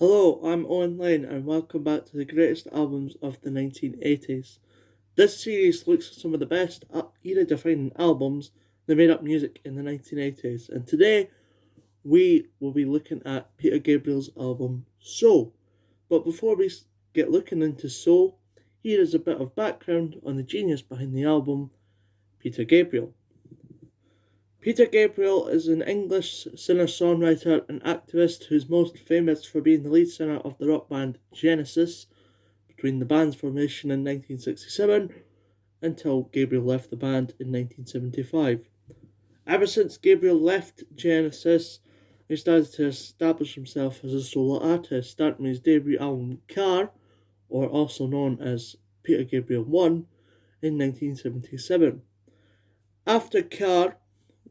Hello, I'm Owen Lane and welcome back to the greatest albums of the 1980s. This series looks at some of the best era-defining albums that made up music in the 1980s, and today we will be looking at Peter Gabriel's album So. But before we get looking into So, here is a bit of background on the genius behind the album, Peter Gabriel. Peter Gabriel is an English singer-songwriter and activist who's most famous for being the lead singer of the rock band Genesis between the band's formation in 1967 until Gabriel left the band in 1975. Ever since Gabriel left Genesis, he started to establish himself as a solo artist, starting his debut album Car, or also known as Peter Gabriel 1, in 1977. After Car,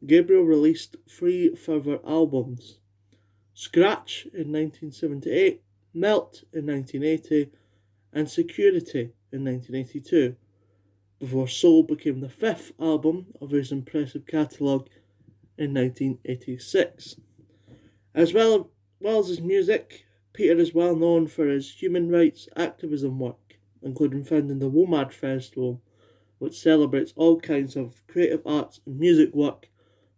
Gabriel released three further albums: Scratch in 1978, Melt in 1980, and Security in 1982, before Soul became the fifth album of his impressive catalogue in 1986. As well as his music, Peter is well known for his human rights activism work, including founding the WOMAD Festival, which celebrates all kinds of creative arts and music work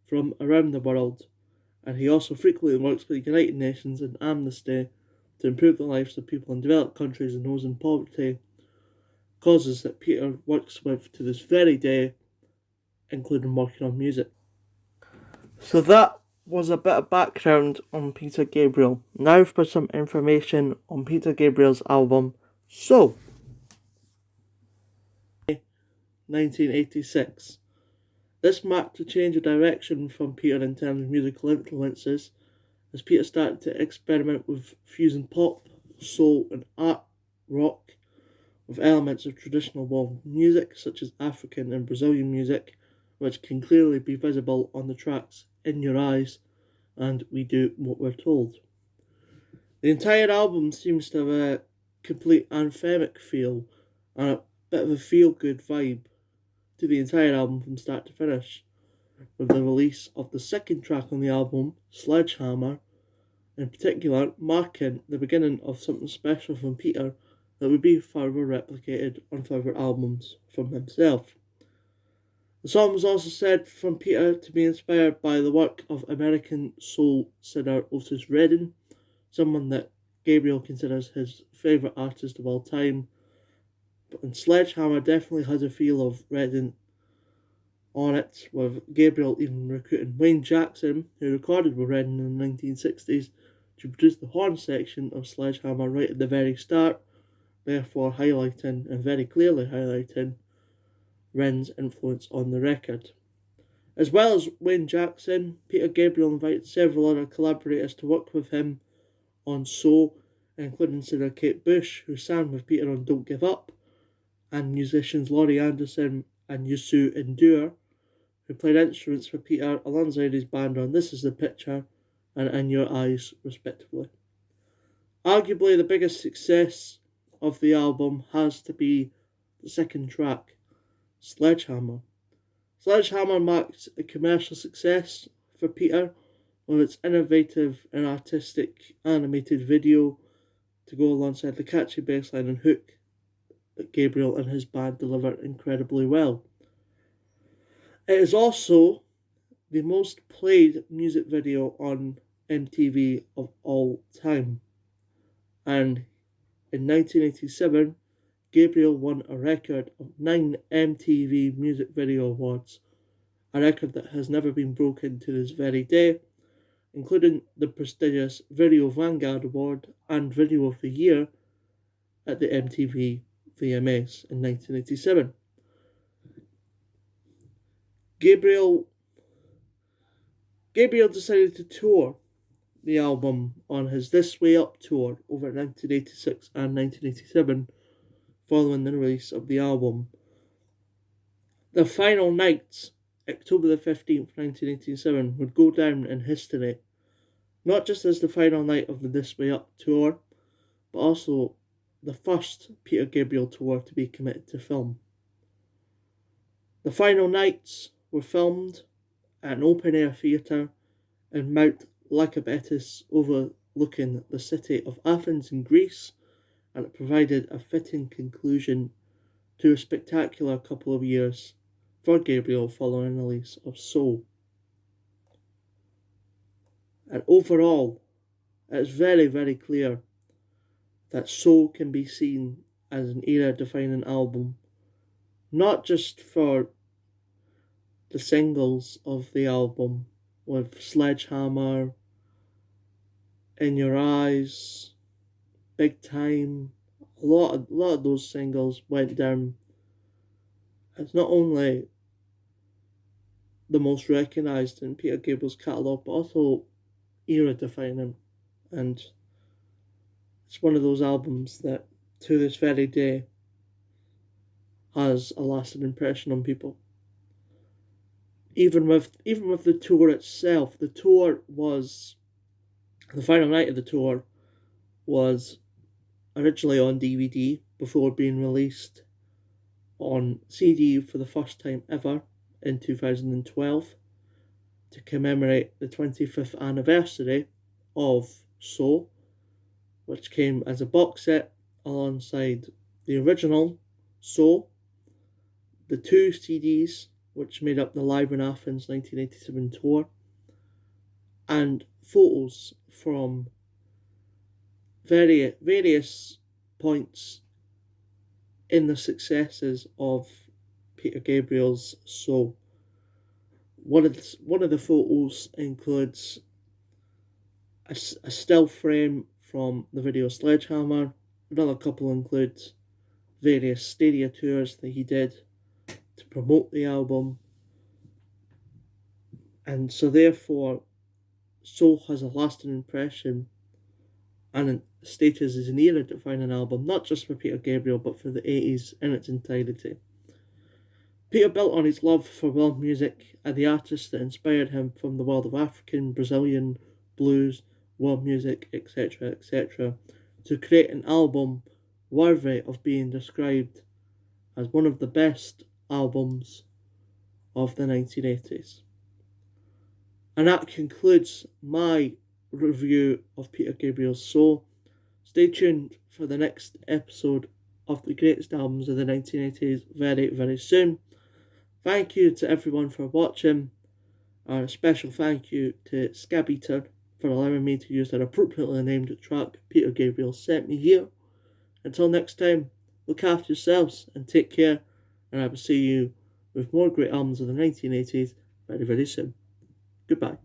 from around the world, and he also frequently works with the United Nations and Amnesty to improve the lives of people in developed countries and those in poverty, causes that Peter works with to this very day, including working on music. So that was a bit of background on Peter Gabriel. Now for some information on Peter Gabriel's album So. 1986. This marked a change of direction from Peter in terms of musical influences, as Peter started to experiment with fusing pop, soul, and art rock with elements of traditional world music such as African and Brazilian music, which can clearly be visible on the tracks In Your Eyes and We Do What We're Told. The entire album seems to have a complete anthemic feel and a bit of a feel-good vibe to the entire album from start to finish, with the release of the second track on the album, Sledgehammer, in particular marking the beginning of something special from Peter that would be further replicated on further albums from himself. The song was also said from Peter to be inspired by the work of American soul singer Otis Redding, someone that Gabriel considers his favourite artist of all time. And Sledgehammer definitely has a feel of Redding on it, with Gabriel even recruiting Wayne Jackson, who recorded with Redding in the 1960s, to produce the horn section of Sledgehammer right at the very start, therefore highlighting and very clearly highlighting Redding's influence on the record. As well as Wayne Jackson, Peter Gabriel invited several other collaborators to work with him on So, including singer Kate Bush, who sang with Peter on Don't Give Up, and musicians Laurie Anderson and Youssou N'Dour, who played instruments for Peter alongside his band on This Is the Picture and In Your Eyes, respectively. Arguably the biggest success of the album has to be the second track, Sledgehammer. Sledgehammer marked a commercial success for Peter with its innovative and artistic animated video to go alongside the catchy bassline and hook that Gabriel and his band delivered incredibly well. It is also the most played music video on MTV of all time, and in 1987 Gabriel won a record of 9 MTV Music Video Awards, a record that has never been broken to this very day, including the prestigious Video Vanguard Award and Video of the Year at the MTV VMAs in 1987. Gabriel decided to tour the album on his This Way Up tour over 1986 and 1987 following the release of the album. The final night, October the 15th, 1987, would go down in history, not just as the final night of the This Way Up tour, but also the first Peter Gabriel tour to be committed to film. The final nights were filmed at an open-air theatre in Mount Lycabettus overlooking the city of Athens in Greece, and it provided a fitting conclusion to a spectacular couple of years for Gabriel following the release of Soul. And overall, it's very, very clear that Soul can be seen as an era-defining album, not just for the singles of the album, with Sledgehammer, In Your Eyes, Big Time. A lot of those singles went down as not only the most recognised in Peter Gabriel's catalogue, but also era-defining. And it's one of those albums that, to this very day, has a lasting impression on people. Even with the tour itself, the final night of the tour was originally on DVD before being released on CD for the first time ever in 2012 to commemorate the 25th anniversary of Soul, which came as a box set alongside the original Soul, the two CDs which made up the Live in Athens 1987 tour, and photos from various points in the successes of Peter Gabriel's Soul. One of the photos includes a still frame from the video Sledgehammer. Another couple includes various stadium tours that he did to promote the album. And so therefore, Soul has a lasting impression and status as an era-defining album, not just for Peter Gabriel, but for the 80s in its entirety. Peter built on his love for world music and the artists that inspired him from the world of African, Brazilian, blues, world music, etc., etc., to create an album worthy of being described as one of the best albums of the 1980s. And that concludes my review of Peter Gabriel's Soul. Stay tuned for the next episode of the greatest albums of the 1980s very, very soon. Thank you to everyone for watching, and a special thank you to Scabbeater for allowing me to use that appropriately named track Peter Gabriel sent me here. Until next time, look after yourselves and take care, and I will see you with more great albums of the 1980s very, very soon. Goodbye.